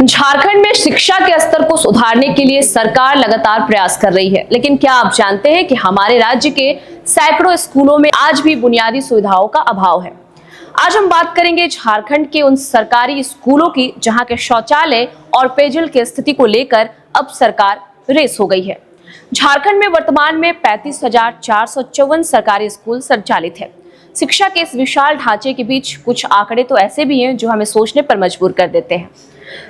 झारखंड में शिक्षा के स्तर को सुधारने के लिए सरकार लगातार प्रयास कर रही है, लेकिन क्या आप जानते हैं कि हमारे राज्य के सैकड़ों स्कूलों में आज भी बुनियादी सुविधाओं का अभाव है। आज हम बात करेंगे झारखंड के उन सरकारी स्कूलों की जहां के शौचालय और पेयजल की स्थिति को लेकर अब सरकार रेस हो गई है। झारखंड में वर्तमान में 35,454 सरकारी स्कूल संचालित है। शिक्षा के इस विशाल ढांचे के बीच कुछ आंकड़े तो ऐसे भी हैं जो हमें सोचने पर मजबूर कर देते हैं।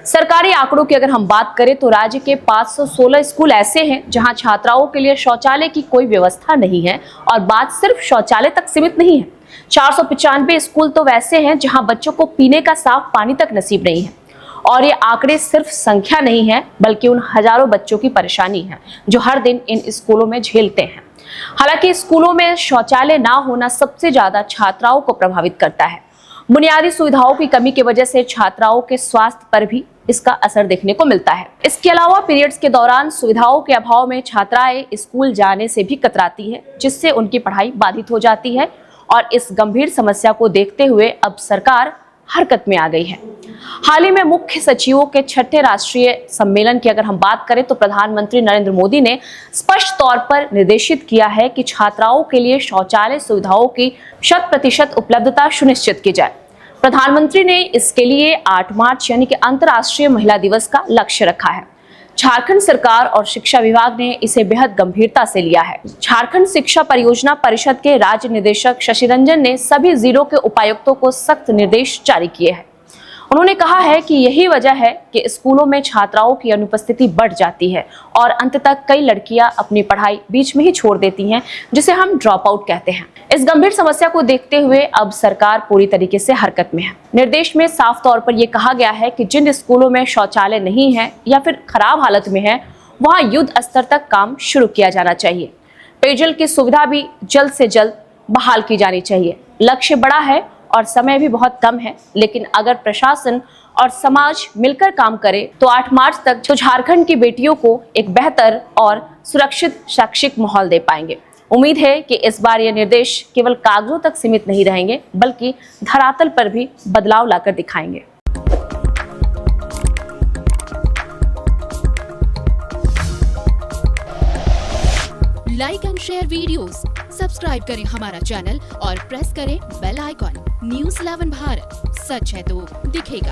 सरकारी आंकड़ों की अगर हम बात करें तो राज्य के 516 स्कूल ऐसे हैं जहां छात्राओं के लिए शौचालय की कोई व्यवस्था नहीं है, और बात सिर्फ शौचालय तक सीमित नहीं है। 495 स्कूल तो वैसे हैं जहां बच्चों को पीने का साफ पानी तक नसीब नहीं है। और ये आंकड़े सिर्फ संख्या नहीं है, बल्कि उन हजारों बच्चों की परेशानी है जो हर दिन इन स्कूलों में झेलते हैं। हालांकि स्कूलों में शौचालय ना होना सबसे ज्यादा छात्राओं को प्रभावित करता है। बुनियादी सुविधाओं की कमी की वजह से छात्राओं के स्वास्थ्य पर भी इसका असर देखने को मिलता है। इसके अलावा पीरियड्स के दौरान सुविधाओं के अभाव में छात्राएं स्कूल जाने से भी कतराती है, जिससे उनकी पढ़ाई बाधित हो जाती है। और इस गंभीर समस्या को देखते हुए अब सरकार हरकत में आ गई है। हाल ही में मुख्य सचिवों के 6ठे राष्ट्रीय सम्मेलन की अगर हम बात करें तो प्रधानमंत्री नरेंद्र मोदी ने स्पष्ट तौर पर निर्देशित किया है कि छात्राओं के लिए शौचालय सुविधाओं की 100% उपलब्धता सुनिश्चित की जाए। प्रधानमंत्री ने इसके लिए 8 मार्च यानी कि अंतर्राष्ट्रीय महिला दिवस का लक्ष्य रखा है। झारखंड सरकार और शिक्षा विभाग ने इसे बेहद गंभीरता से लिया है। झारखंड शिक्षा परियोजना परिषद के राज्य निदेशक शशि रंजन ने सभी जिलों के उपायुक्तों को सख्त निर्देश जारी किए हैं। उन्होंने कहा है कि यही वजह है कि स्कूलों में छात्राओं की अनुपस्थिति बढ़ जाती है और अंत तक कई लड़कियां अपनी पढ़ाई बीच में ही छोड़ देती हैं, जिसे हम ड्रॉप आउट कहते हैं। इस गंभीर समस्या को देखते हुए अब सरकार पूरी तरीके से हरकत में है। निर्देश में साफ तौर पर यह कहा गया है कि जिन स्कूलों में शौचालय नहीं है या फिर खराब हालत में है, वहां युद्ध स्तर तक काम शुरू किया जाना चाहिए। पेयजल की सुविधा भी जल्द से जल्द बहाल की जानी चाहिए। लक्ष्य बड़ा है और समय भी बहुत कम है, लेकिन अगर प्रशासन और समाज मिलकर काम करे तो 8 मार्च तक जो झारखंड की बेटियों को एक बेहतर और सुरक्षित शैक्षिक माहौल दे पाएंगे। उम्मीद है कि इस बार ये निर्देश केवल कागजों तक सीमित नहीं रहेंगे, बल्कि धरातल पर भी बदलाव लाकर दिखाएंगे। Like and share videos, subscribe करें हमारा चैनल और प्रेस करें बेल आइकॉन। न्यूज़ 11 भारत, सच है तो दिखेगा।